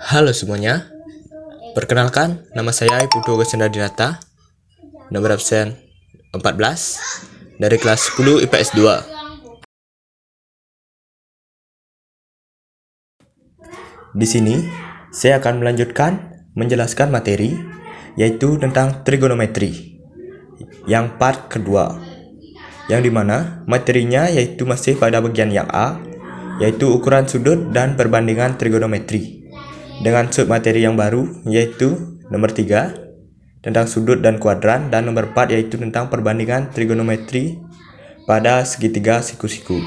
Halo semuanya, perkenalkan nama saya Putu Dinata, nomor absen 14 dari kelas 10 IPS 2. Di sini saya akan melanjutkan menjelaskan materi yaitu tentang trigonometri yang part kedua, yang dimana materinya yaitu masih pada bagian yang A, yaitu ukuran sudut dan perbandingan trigonometri, dengan submateri yang baru yaitu nomor 3 tentang sudut dan kuadran, dan nomor 4 yaitu tentang perbandingan trigonometri pada segitiga siku-siku.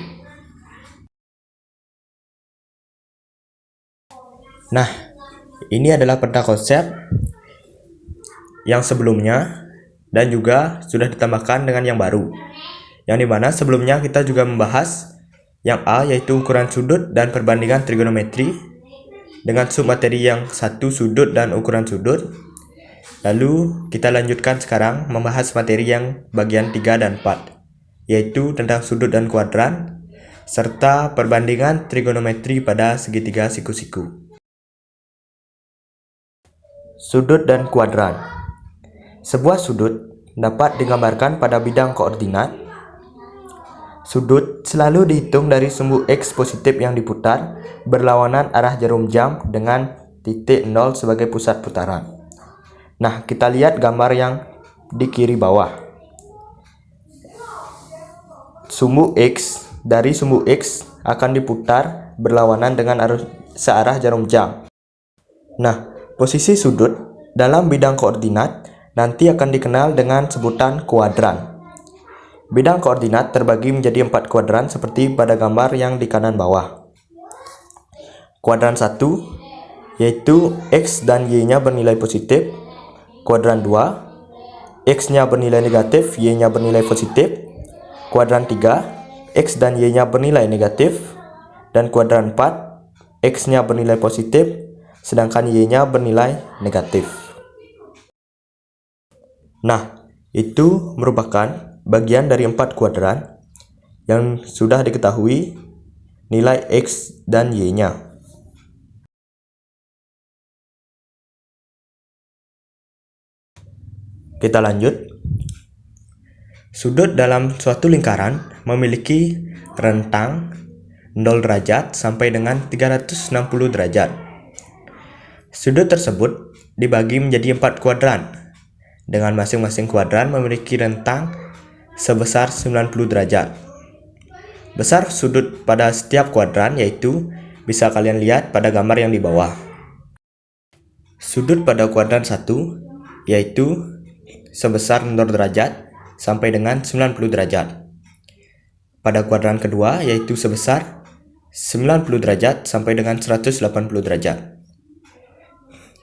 Nah, ini adalah peta konsep yang sebelumnya dan juga sudah ditambahkan dengan yang baru, yang dimana sebelumnya kita juga membahas yang A yaitu ukuran sudut dan perbandingan trigonometri dengan submateri yang satu sudut dan ukuran sudut. Lalu kita lanjutkan sekarang membahas materi yang bagian 3 dan 4, yaitu tentang sudut dan kuadran serta perbandingan trigonometri pada segitiga siku-siku. Sudut dan kuadran. Sebuah sudut dapat digambarkan pada bidang koordinat. Sudut selalu dihitung dari sumbu X positif yang diputar berlawanan arah jarum jam dengan titik 0 sebagai pusat putaran. Nah, kita lihat gambar yang di kiri bawah. Sumbu X, dari sumbu X akan diputar berlawanan dengan arus searah jarum jam. Nah, posisi sudut dalam bidang koordinat nanti akan dikenal dengan sebutan kuadran. Bidang koordinat terbagi menjadi 4 kuadran seperti pada gambar yang di kanan bawah. Kuadran 1 yaitu X dan Y-nya bernilai positif. Kuadran 2, X-nya bernilai negatif, Y-nya bernilai positif. Kuadran 3, X dan Y-nya bernilai negatif. Dan kuadran 4, X-nya bernilai positif, sedangkan Y-nya bernilai negatif. Nah, itu merupakan bagian dari 4 kuadran yang sudah diketahui nilai X dan Y-nya. Kita lanjut. Sudut dalam suatu lingkaran memiliki rentang 0 derajat sampai dengan 360 derajat. Sudut tersebut dibagi menjadi 4 kuadran, dengan masing-masing kuadran memiliki rentang sebesar 90 derajat. Besar sudut pada setiap kuadran yaitu bisa kalian lihat pada gambar yang di bawah. Sudut pada kuadran 1 yaitu sebesar 0 derajat sampai dengan 90 derajat. Pada kuadran kedua yaitu sebesar 90 derajat sampai dengan 180 derajat.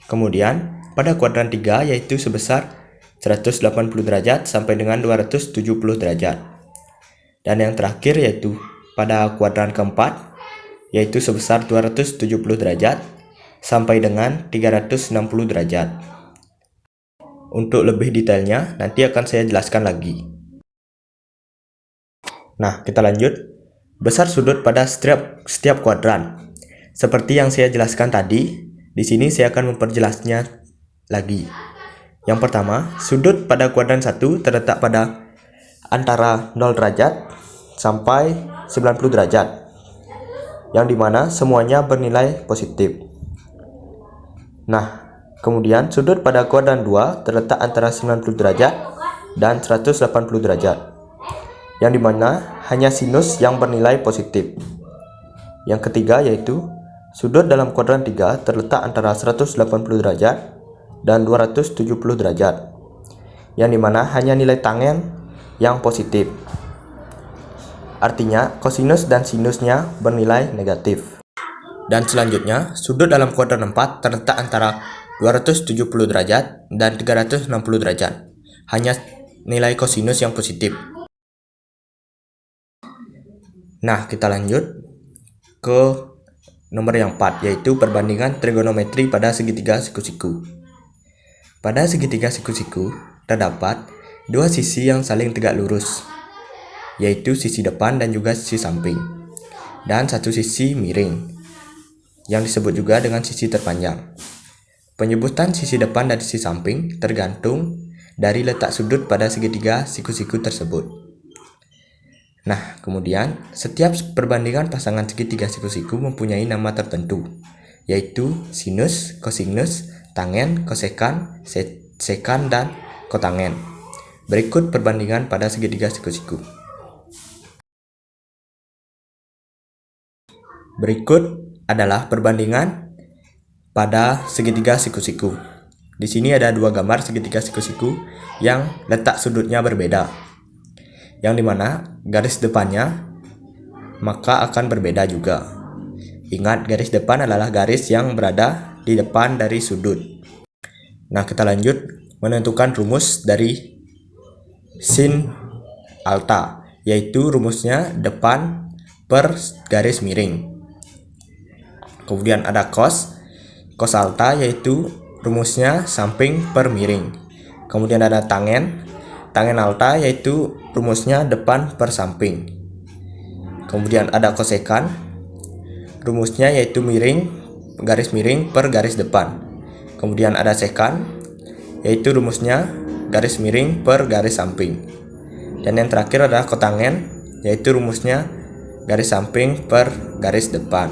Kemudian pada kuadran 3 yaitu sebesar 180 derajat sampai dengan 270 derajat. Dan yang terakhir yaitu pada kuadran keempat yaitu sebesar 270 derajat sampai dengan 360 derajat. Untuk lebih detailnya nanti akan saya jelaskan lagi. Nah, kita lanjut. Besar sudut pada setiap kuadran. Seperti yang saya jelaskan tadi, di sini saya akan memperjelasnya lagi. Yang pertama, sudut pada kuadran 1 terletak pada antara 0 derajat sampai 90 derajat, yang dimana semuanya bernilai positif. Nah, kemudian sudut pada kuadran 2 terletak antara 90 derajat dan 180 derajat, yang dimana hanya sinus yang bernilai positif. Yang ketiga yaitu sudut dalam kuadran 3 terletak antara 180 derajat dan 270 derajat, yang dimana hanya nilai tangen yang positif. Artinya kosinus dan sinusnya bernilai negatif. Dan selanjutnya sudut dalam kuadran 4 terletak antara 270 derajat dan 360 derajat, hanya nilai kosinus yang positif. Nah, kita lanjut ke nomor yang 4 yaitu perbandingan trigonometri pada segitiga siku-siku. Pada segitiga siku-siku terdapat dua sisi yang saling tegak lurus, yaitu sisi depan dan juga sisi samping, dan satu sisi miring. yang disebut juga dengan sisi terpanjang. Penyebutan sisi depan dan sisi samping tergantung dari letak sudut pada segitiga siku-siku tersebut. Nah, kemudian setiap perbandingan pasangan segitiga siku-siku mempunyai nama tertentu, yaitu sinus, kosinus, tangen, kosekan, sekan, dan kotangen. Berikut perbandingan pada segitiga siku-siku. Berikut adalah perbandingan pada segitiga siku-siku. Di sini ada dua gambar segitiga siku-siku yang letak sudutnya berbeda, yang dimana garis depannya maka akan berbeda juga. Ingat, garis depan adalah garis yang berada di depan dari sudut. Nah, kita lanjut menentukan rumus dari sin alta, yaitu rumusnya depan per garis miring. Kemudian ada cos alta, yaitu rumusnya samping per miring. Kemudian ada tangen alta, yaitu rumusnya depan per samping. Kemudian ada kosekan, rumusnya yaitu garis miring per garis depan. Kemudian ada sekan, yaitu rumusnya garis miring per garis samping. Dan yang terakhir adalah kotangen, yaitu rumusnya garis samping per garis depan.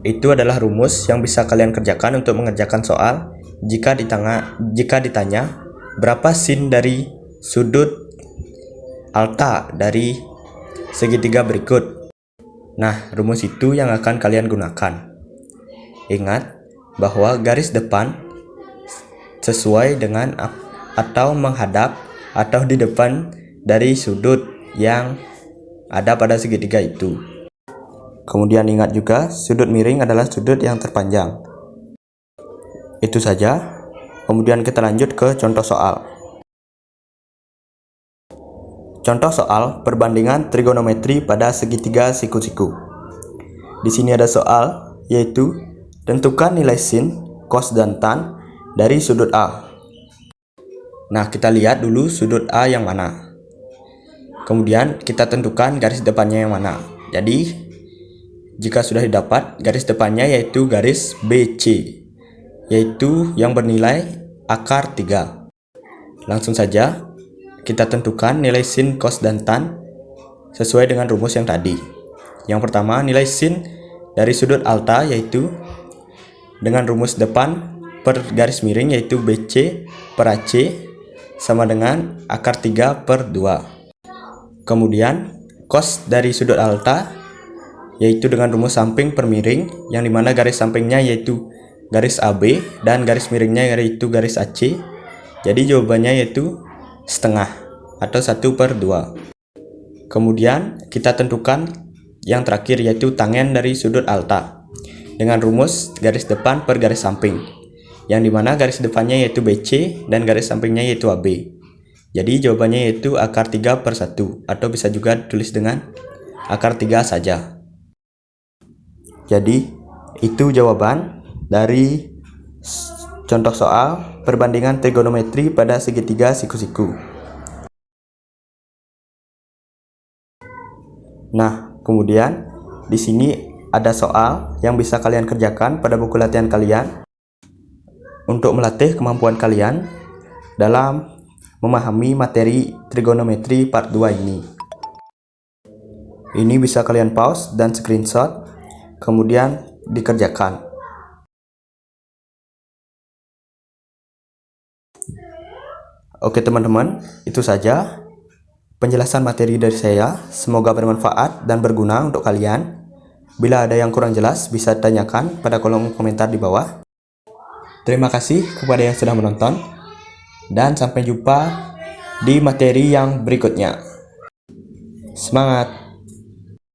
Itu adalah rumus yang bisa kalian kerjakan untuk mengerjakan soal jika ditanya berapa sin dari sudut alta dari segitiga berikut. Nah, rumus itu yang akan kalian gunakan. Ingat bahwa garis depan sesuai dengan atau menghadap atau di depan dari sudut yang ada pada segitiga itu. Kemudian ingat juga, sudut miring adalah sudut yang terpanjang. Itu saja. Kemudian kita lanjut ke contoh soal. Contoh soal perbandingan trigonometri pada segitiga siku-siku. Di sini ada soal, yaitu tentukan nilai sin, cos, dan tan dari sudut A. Nah, kita lihat dulu sudut A yang mana. Kemudian kita tentukan garis depannya yang mana. Jadi, jika sudah didapat, garis depannya yaitu garis BC, yaitu yang bernilai akar 3. Langsung saja kita tentukan nilai sin, cos, dan tan sesuai dengan rumus yang tadi. Yang pertama, nilai sin dari sudut alta yaitu dengan rumus depan per garis miring yaitu BC per AC sama dengan akar 3 per 2. Kemudian cos dari sudut alta yaitu dengan rumus samping per miring, yang dimana garis sampingnya yaitu garis AB dan garis miringnya yaitu garis AC. Jadi jawabannya yaitu setengah atau 1 per 2. Kemudian kita tentukan yang terakhir yaitu tangen dari sudut alta dengan rumus garis depan per garis samping, yang dimana garis depannya yaitu BC dan garis sampingnya yaitu AB. Jadi jawabannya yaitu akar 3 per 1, atau bisa juga ditulis dengan akar 3 saja. Jadi itu jawaban dari contoh soal perbandingan trigonometri pada segitiga siku-siku. Nah, kemudian di sini ada soal yang bisa kalian kerjakan pada buku latihan kalian untuk melatih kemampuan kalian dalam memahami materi trigonometri part 2 ini. Ini bisa kalian pause dan screenshot, kemudian dikerjakan. Oke teman-teman, itu saja penjelasan materi dari saya. Semoga bermanfaat dan berguna untuk kalian. Bila ada yang kurang jelas, bisa ditanyakan pada kolom komentar di bawah. Terima kasih kepada yang sudah menonton, dan sampai jumpa di materi yang berikutnya. Semangat!